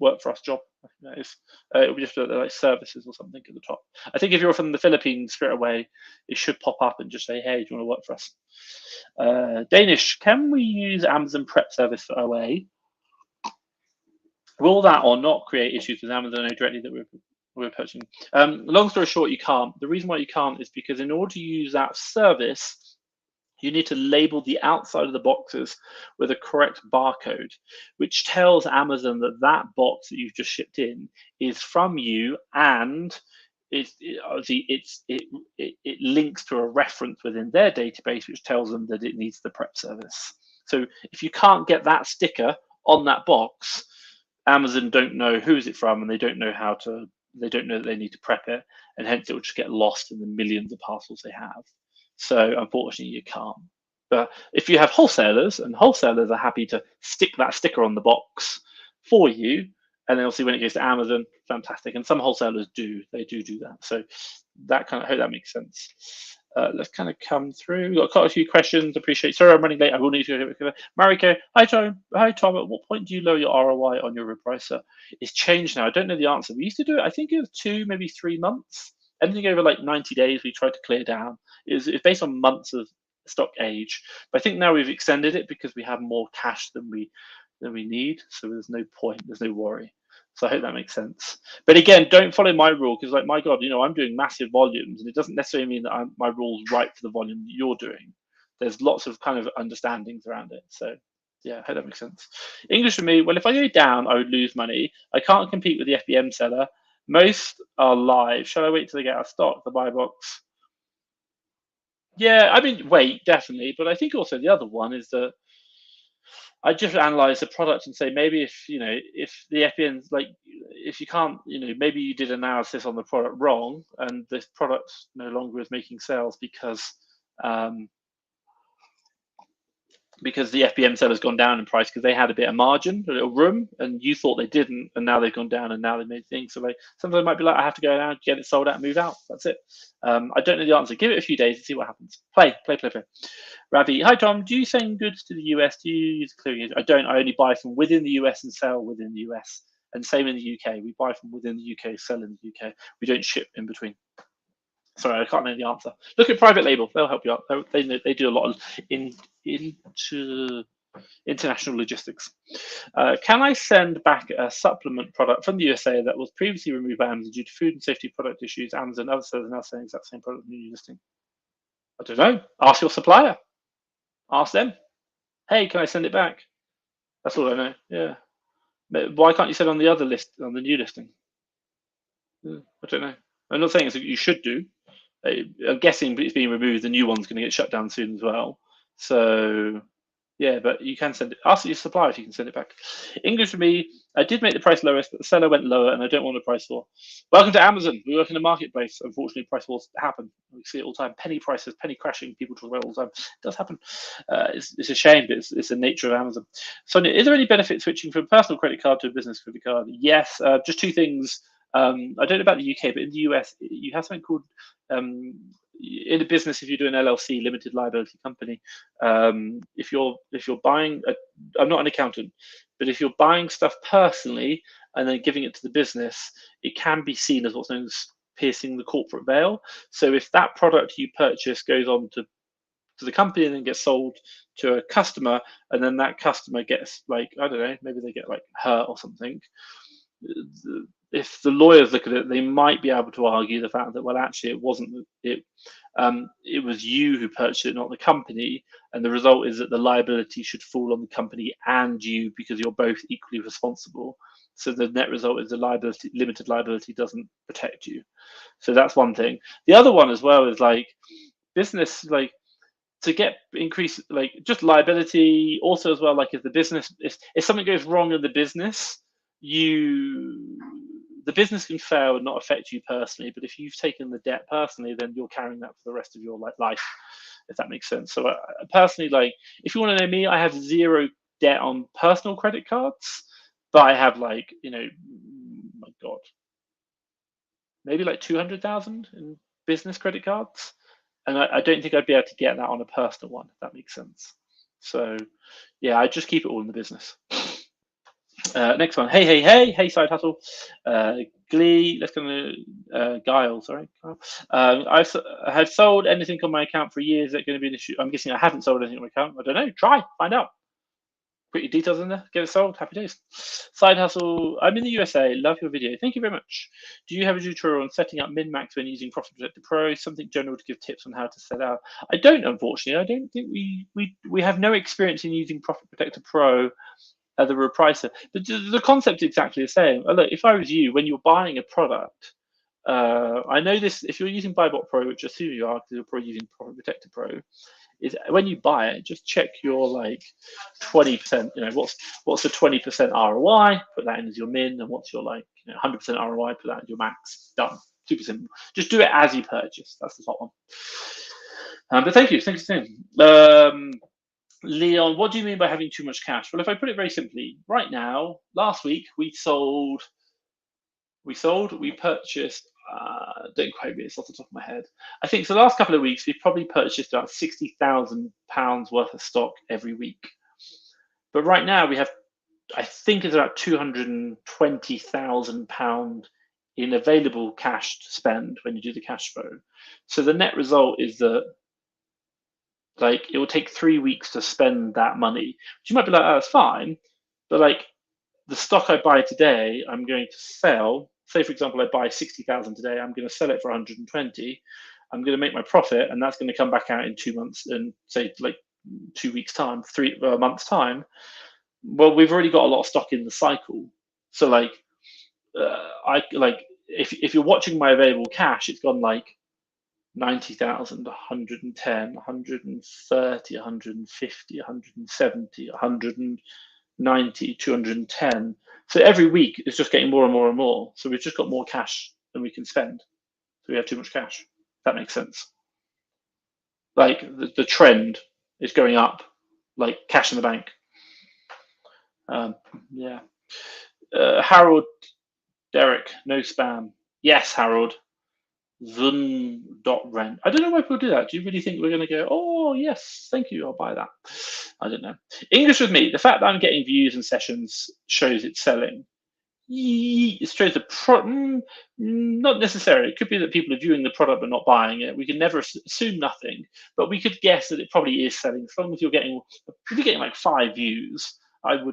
work for us job. I think that is. It'll be just like services or something at the top. I think if you're from the Philippines, straight away it should pop up and just say, "Hey, do you want to work for us?" Danish. Can we use Amazon Prep Service for OA? Will that or not create issues with Amazon directly that we're purchasing? Long story short, you can't. The reason why you can't is because in order to use that service, you need to label the outside of the boxes with a correct barcode, which tells Amazon that that box that you've just shipped in is from you, and it links to a reference within their database, which tells them that it needs the prep service. So if you can't get that sticker on that box, Amazon don't know who's it from, and they don't know how to. They don't know that they need to prep it, and hence it will just get lost in the millions of parcels they have. So unfortunately, you can't. But if you have wholesalers, and wholesalers are happy to stick that sticker on the box for you, and then obviously when it goes to Amazon, fantastic. And some wholesalers do, they do that. So that kind of, I hope that makes sense. Let's kind of come through. We've got quite a few questions. Appreciate. Sorry, I'm running late. I will need to go. Mariko, hi Tom. Hi Tom. At what point do you lower your ROI on your repricer? It's changed now. I don't know the answer. We used to do it. I think it was 2, maybe 3 months. Anything over like 90 days, we tried to clear down. It's based on months of stock age. But I think now we've extended it because we have more cash than we need. So there's no point. There's no worry. So I hope that makes sense. But again, don't follow my rule because, like, my God, you know, I'm doing massive volumes, and it doesn't necessarily mean that my rule's right for the volume that you're doing. There's lots of kind of understandings around it. So yeah, I hope that makes sense. English for me, well, if I go down, I would lose money. I can't compete with the FBM seller. Most are live. Shall I wait till they get out of stock, the buy box? Yeah, I mean, wait, definitely. But I think also the other one is that I just analyze the product and say maybe if if the FBN's like if you can't maybe you did analysis on the product wrong and this product no longer is making sales because the FBM seller's gone down in price because they had a bit of margin, a little room, and you thought they didn't, and now they've gone down and now they made things. So like sometimes it might be like I have to go down, get it sold out, and move out. That's it. I don't know the answer. Give it a few days and see what happens. Play. Ravi, hi Tom. Do you send goods to the US? Do you use clearing agent? I don't. I only buy from within the US and sell within the US. And same in the UK. We buy from within the UK, sell in the UK. We don't ship in between. Sorry, I can't know the answer. Look at private label; they'll help you out. They do a lot of international logistics. Can I send back a supplement product from the USA that was previously removed by Amazon due to food and safety product issues? Amazon and other sellers are now selling the exact same product in the new listing. I don't know. Ask your supplier. Ask them. Hey, can I send it back? That's all I know. Yeah. Why can't you send on the other list, on the new listing? I don't know. I'm not saying it's what you should do. I'm guessing it's being removed. The new one's going to get shut down soon as well. So yeah, but you can send it. Ask your supplier if you can send it back. English for me, I did make the price lowest, but the seller went lower, and I don't want a price war. Welcome to Amazon. We work in a marketplace. Unfortunately, price wars happen. We see it all the time. Penny prices, penny crashing. People talk about it all the time. It does happen. It's a shame, but it's the nature of Amazon. Sonia, is there any benefit switching from a personal credit card to a business credit card? Yes. Just 2 things. I don't know about the UK, but in the US, you have something called in a business, if you do an LLC, limited liability company, if you're buying, I'm not an accountant, but if you're buying stuff personally and then giving it to the business, it can be seen as what's known as piercing the corporate veil. So if that product you purchase goes on to the company and then gets sold to a customer, and then that customer gets like, I don't know, maybe they get like hurt or something. If the lawyers look at it, they might be able to argue the fact that, well, actually, it wasn't it. It was you who purchased it, not the company, and the result is that the liability should fall on the company and you because you're both equally responsible. So the net result is the limited liability doesn't protect you. So that's one thing. The other one as well is like business, like to get increase, like just liability. Also as well, like if the business, if something goes wrong in the business, the business can fail and not affect you personally, but if you've taken the debt personally, then you're carrying that for the rest of your life, if that makes sense. So personally, like if you want to know me, I have 0 debt on personal credit cards, but I have like, my God, maybe like 200,000 in business credit cards, and I don't think I'd be able to get that on a personal one, if that makes sense. So yeah, I just keep it all in the business. Next one. Hey, side hustle. Glee, let's go to Guile, sorry. I have sold anything on my account for years. Is that going to be an issue? I'm guessing I haven't sold anything on my account. I don't know. Try, find out. Put your details in there, get it sold. Happy days. Side hustle. I'm in the USA. Love your video. Thank you very much. Do you have a tutorial on setting up min-max when using Profit Protector Pro? Something general to give tips on how to set out? I don't, unfortunately. I don't think we have no experience in using Profit Protector Pro as a repricer. The concept is exactly the same. Look, if I was you, when you're buying a product, I know this. If you're using Buybot Pro, which I assume you are, because you're probably using Profit Protector Pro, is when you buy it, just check your like 20%. You know, what's the 20% ROI? Put that in as your min, and what's your like 100% ROI? Put that in your max. Done. Super simple. Just do it as you purchase. That's the top one. But thank you, Tim. Leon, what do you mean by having too much cash? Well, if I put it very simply, right now, last week we purchased, don't quote me, it's off the top of my head. I think for the last couple of weeks, we've probably purchased about £60,000 worth of stock every week. But right now we have, I think it's about £220,000 in available cash to spend when you do the cash flow. So the net result is that like it will take 3 weeks to spend that money. Which you might be like, oh, that's fine. But like the stock I buy today, I'm going to sell. Say, for example, I buy 60,000 today. I'm going to sell it for 120. I'm going to make my profit, and that's going to come back out in 2 months, and say like 2 weeks time, 3 months time. Well, we've already got a lot of stock in the cycle. So like, if you're watching my available cash, it's gone like 90,000, 110, 130, 150, 170, 190, 210. So every week it's just getting more and more and more. So we've just got more cash than we can spend. So we have too much cash. That makes sense. Like the trend is going up, like cash in the bank. Yeah. Harold, Derek, no spam. Yes, Harold. Zun.rent. I don't know why people do that. Do you really think we're going to go, oh, yes, thank you, I'll buy that? I don't know. English with me, the fact that I'm getting views and sessions shows it's selling. It shows the not necessarily. It could be that people are viewing the product but not buying it. We can never assume nothing, but we could guess that it probably is selling. As long as if you're getting like 5 views, I'd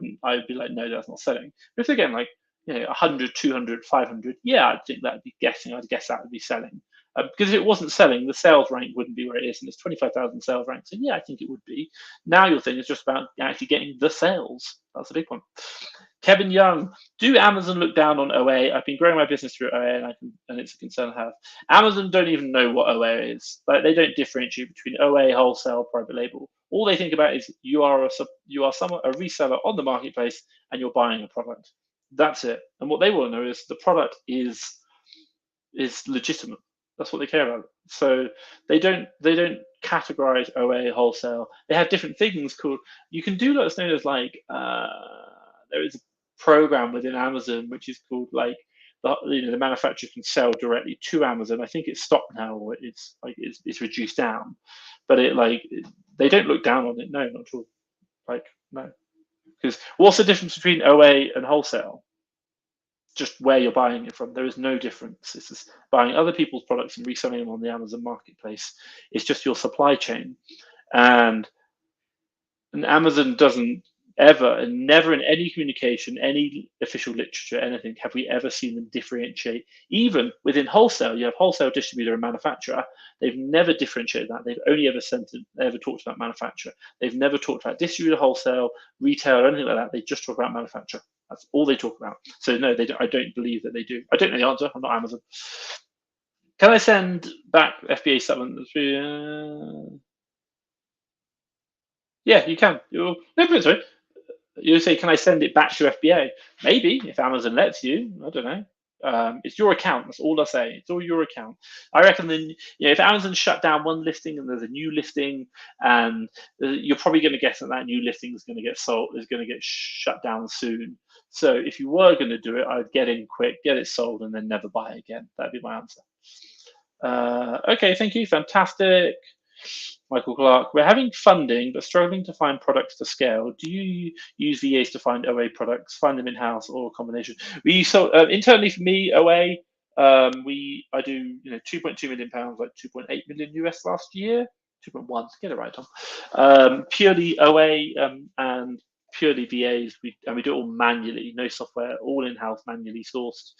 be like, no, that's not selling. But if they're getting like 100, 200, 500, yeah, I think that'd be guessing. I'd guess that would be selling. Because if it wasn't selling, the sales rank wouldn't be where it is, and it's 25,000 sales rank. So yeah, I think it would be. Now your thing is just about actually getting the sales. That's a big one. Kevin Young, do Amazon look down on OA? I've been growing my business through OA, and it's a concern I have. Amazon don't even know what OA is. Like they don't differentiate between OA, wholesale, private label. All they think about is you are a reseller on the marketplace, and you're buying a product. That's it. And what they want to know is the product is legitimate. That's what they care about. So they don't categorize OA, wholesale. They have different things called. You can do what's known as like there is a program within Amazon which is called like the manufacturer can sell directly to Amazon. I think it's stopped now, or it's reduced down. But they don't look down on it. No, not at all. Like no. Because what's the difference between OA and wholesale? Just where you're buying it from. There is no difference. It's just buying other people's products and reselling them on the Amazon marketplace. It's just your supply chain. And Amazon doesn't ever, and never in any communication, any official literature, anything, have we ever seen them differentiate. Even within wholesale, you have wholesale, distributor, and manufacturer. They've never differentiated that. They've only ever talked about manufacturer. They've never talked about distributor, wholesale, retail, or anything like that. They just talk about manufacturer. That's all they talk about. So no, they don't, I don't believe that they do. I don't know the answer. I'm not Amazon. Can I send back FBA settlement? Yeah, you can. Sorry. You say, can I send it back to FBA? Maybe, if Amazon lets you. I don't know. It's your account. That's all I say. It's all your account. I reckon then, if Amazon shut down one listing and there's a new listing, and you're probably going to guess that new listing is going to get sold, is going to get shut down soon. So if you were going to do it, I'd get in quick, get it sold, and then never buy again. That'd be my answer. Okay, thank you. Fantastic. Michael Clark, we're having funding but struggling to find products to scale. Do you use VAs to find OA products, find them in-house or a combination? We so internally for me, OA, I do 2.2 million pounds, like 2.8 million US last year. 2.1, get it right, Tom. Purely OA and purely VAs, we do it all manually, no software, all in-house, manually sourced.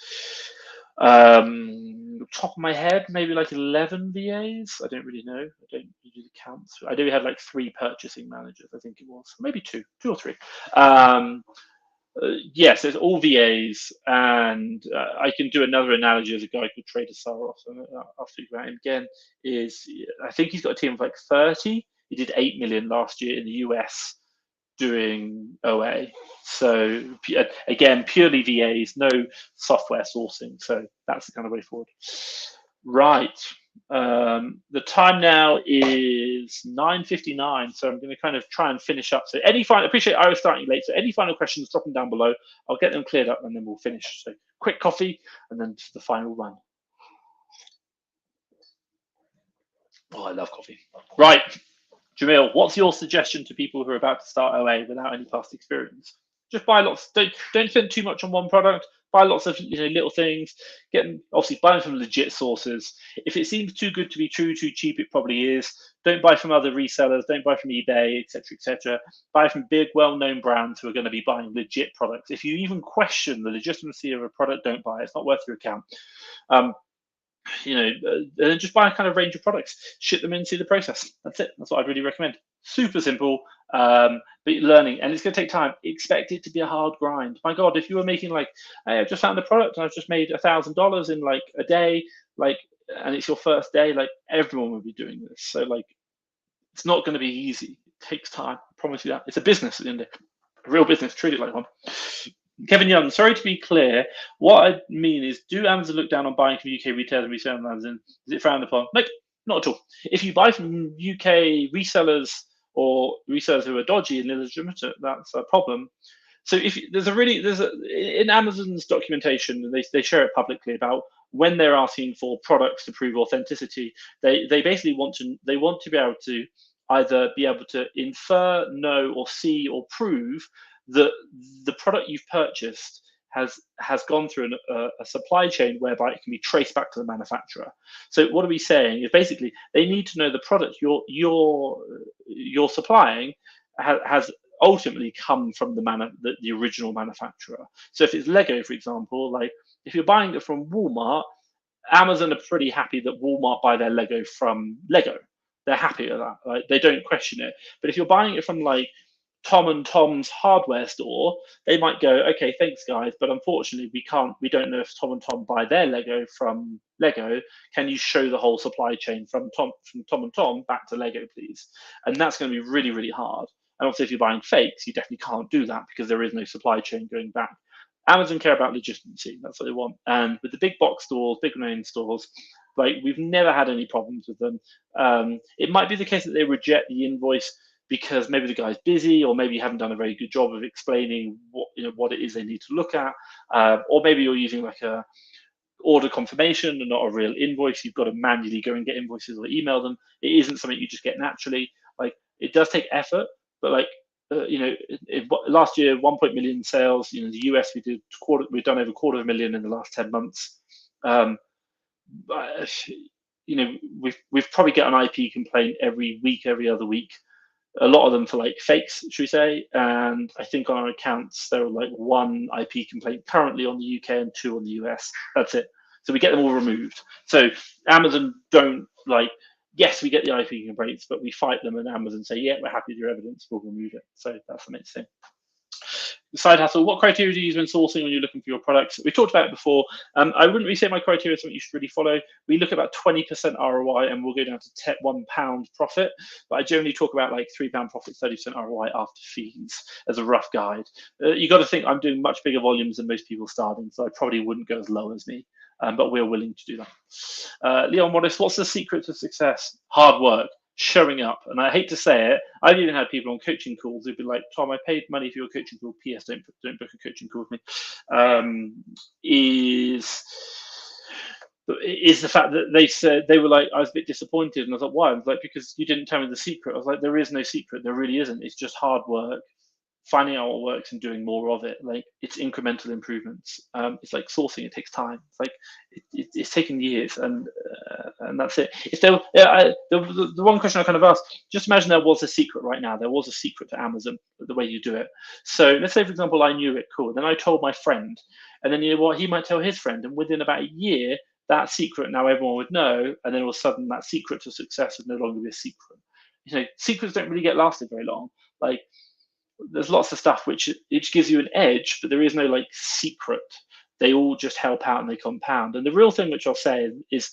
Top of my head, maybe like 11 VAs. I don't really know. I don't do the counts. I do have like 3 purchasing managers, I think it was, maybe 2 or 3. Yes, it's all VAs, and I can do another analogy as a guy called Trader Saros, and I'll speak about him again. I think he's got a team of like 30. He did 8 million last year in the US doing OA. So again, purely VAs, no software sourcing. So that's the kind of way forward. Right. The time now is 9:59, so I'm going to kind of try and finish up. So appreciate I was starting late. So any final questions, drop them down below. I'll get them cleared up and then we'll finish. So quick coffee and then the final run. Oh, I love coffee. Right. Jamil, what's your suggestion to people who are about to start OA without any past experience? Just buy lots. Don't spend too much on one product. Buy lots of little things. Obviously buy them from legit sources. If it seems too good to be true, too cheap, it probably is. Don't buy from other resellers. Don't buy from eBay, etc., etc. Buy from big, well-known brands who are going to be buying legit products. If you even question the legitimacy of a product, don't buy it. It's not worth your account. Just buy a kind of range of products, ship them in, see the process. That's it. That's what I'd really recommend. Super simple, but learning, and it's going to take time. Expect it to be a hard grind. My God, if you were making like, hey, I've just found a product and I've just made $1,000 in like a day, and it's your first day, like everyone will be doing this. So like, it's not going to be easy. It takes time. I promise you that. It's a business at the end of it. A real business. Treat it like one. Kevin Young, sorry to be clear. What I mean is, do Amazon look down on buying from UK retailers and reselling on Amazon? Is it frowned upon? Nope, not at all. If you buy from UK resellers or resellers who are dodgy and illegitimate, that's a problem. So if in Amazon's documentation, and they share it publicly about when they're asking for products to prove authenticity, they basically want to be able to either be able to infer, know, or see or prove that the product you've purchased has gone through a supply chain whereby it can be traced back to the manufacturer. So what are we saying is basically they need to know the product you're supplying has ultimately come from the original manufacturer. So if it's Lego, for example, like if you're buying it from Walmart, Amazon are pretty happy that Walmart buy their Lego from Lego. They're happy with that. Like they don't question it. But if you're buying it from like Tom and Tom's hardware store, they might go, okay, thanks guys, but unfortunately we don't know if Tom and Tom buy their Lego from Lego. Can you show the whole supply chain from Tom and Tom back to Lego, please? And that's going to be really, really hard. And obviously if you're buying fakes, you definitely can't do that because there is no supply chain going back. Amazon care about legitimacy. That's what they want. And with the big box stores, big name stores, like we've never had any problems with them. It might be the case that they reject the invoice because maybe the guy's busy, or maybe you haven't done a very good job of explaining what it is they need to look at, or maybe you're using like a order confirmation and not a real invoice. You've got to manually go and get invoices or email them. It isn't something you just get naturally. Like it does take effort, but like last year 1 million sales. The US we've done over 250,000 in the last 10 months. We've probably get an IP complaint every week, every other week. A lot of them for like fakes, should we say? And I think on our accounts there are like 1 IP complaint currently on the UK and 2 on the US. That's it. So we get them all removed. So Amazon don't like. Yes, we get the IP complaints, but we fight them, and Amazon say, "Yeah, we're happy with your evidence. We'll remove it." So that's the main thing. Side hustle. What criteria do you use when sourcing when you're looking for your products? We talked about it before. I wouldn't really say my criteria is something you should really follow. We look at about 20% ROI, and we'll go down to £1 profit. But I generally talk about like £3 profit, 30% ROI after fees as a rough guide. You got to think I'm doing much bigger volumes than most people starting, so I probably wouldn't go as low as me. But we're willing to do that. Leon Modest, what's the secret to success? Hard work. Showing up. And I hate to say it, I've even had people on coaching calls who'd be like, Tom, I paid money for your coaching call. PS, don't book a coaching call with me. is the fact that they said, they were like, I was a bit disappointed, and I thought, why? I was like, because you didn't tell me the secret. I was like, there is no secret, there really isn't. It's just hard work, finding out what works and doing more of it. Like, it's incremental improvements. It's like sourcing; it takes time. It's like it's taken years, and that's it. If there, the one question I kind of asked, just imagine there was a secret right now. There was a secret to Amazon, the way you do it. So let's say, for example, I knew it, cool. Then I told my friend, and then you know what, he might tell his friend, and within about a year, that secret now everyone would know, and then all of a sudden that secret to success would no longer be a secret. You know, secrets don't really get lasted very long. Like, there's lots of stuff which gives you an edge, but there is no like secret. They all just help out and they compound. And the real thing which I'll say is,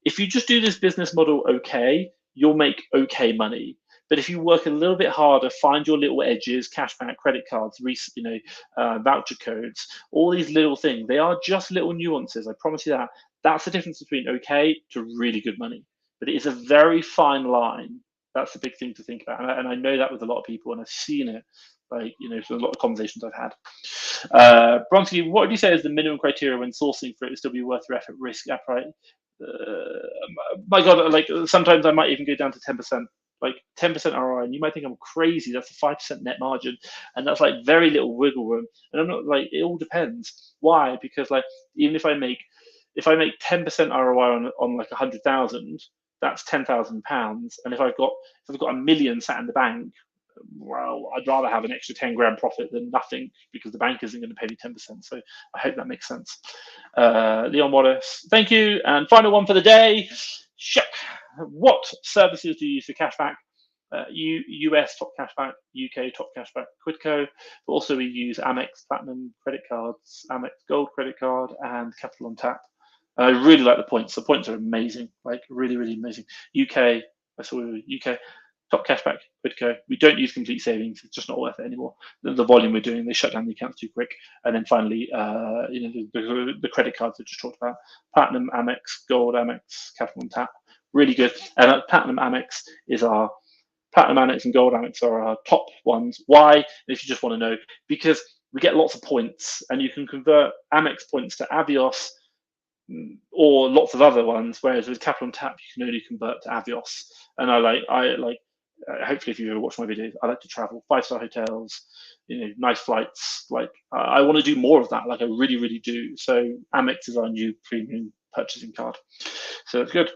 if you just do this business model okay, you'll make okay money. But if you work a little bit harder, find your little edges, cashback, credit cards, voucher codes, all these little things, they are just little nuances. I promise you that. That's the difference between okay to really good money. But it is a very fine line. That's the big thing to think about. And I know that with a lot of people, and I've seen it, like, you know, from a lot of conversations I've had. Bronski, what would you say is the minimum criteria when sourcing for it to still be worth your effort, risk, appetite? My God, like sometimes I might even go down to 10%, like 10% ROI, and you might think I'm crazy. That's a 5% net margin, and that's like very little wiggle room. And I'm not like, it all depends. Why? Because like, even if I make 10% ROI on like 100,000, that's £10,000. And if I've got a million sat in the bank, well, I'd rather have an extra 10 grand profit than nothing, because the bank isn't going to pay me 10%. So I hope that makes sense. Leon Wallace, thank you. And final one for the day. Check. What services do you use for cashback? US top cashback, UK top cashback, Quidco. But also we use Amex Platinum credit cards, Amex Gold credit card, and Capital on Tap. I really like the points. The points are amazing, like really, really amazing. UK, I saw UK, top cashback, Quidco. We don't use complete savings. It's just not worth it anymore. The volume we're doing, they shut down the accounts too quick. And then finally, the credit cards I just talked about. Platinum, Amex, Gold, Amex, Capital on Tap. Really good. And Platinum Amex is our Platinum Amex and Gold Amex are our top ones. Why? If you just want to know, because we get lots of points, and you can convert Amex points to Avios or lots of other ones, whereas with Capital on Tap you can only convert to Avios. And I like hopefully if you ever watch my videos, I like to travel, 5-star hotels, you know, nice flights. Like I want to do more of that, like I really, really do. So Amex is our new premium purchasing card, so that's good.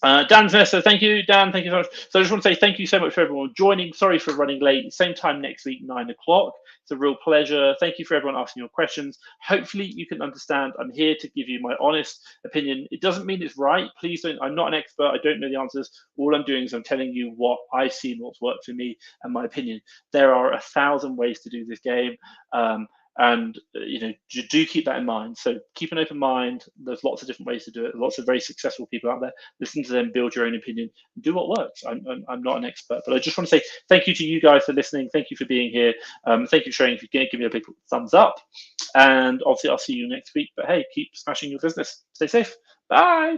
Dan's there, so thank you, Dan. Thank you so much. So I just want to say thank you so much for everyone joining. Sorry for running late. Same time next week, 9 o'clock. It's a real pleasure. Thank you for everyone asking your questions. Hopefully you can understand I'm here to give you my honest opinion. It doesn't mean it's right. Please don't. I'm not an expert. I don't know the answers. All I'm doing is I'm telling you what I've seen, what's worked for me, and my opinion. There are 1,000 ways to do this game. And you know, do keep that in mind. So keep an open mind. There's lots of different ways to do it. Lots of very successful people out there. Listen to them, build your own opinion, do what works. I'm not an expert, but I just want to say thank you to you guys for listening. Thank you for being here. Thank you for sharing. If you can, give me a big thumbs up. And obviously I'll see you next week. But hey, keep smashing your business. Stay safe. Bye.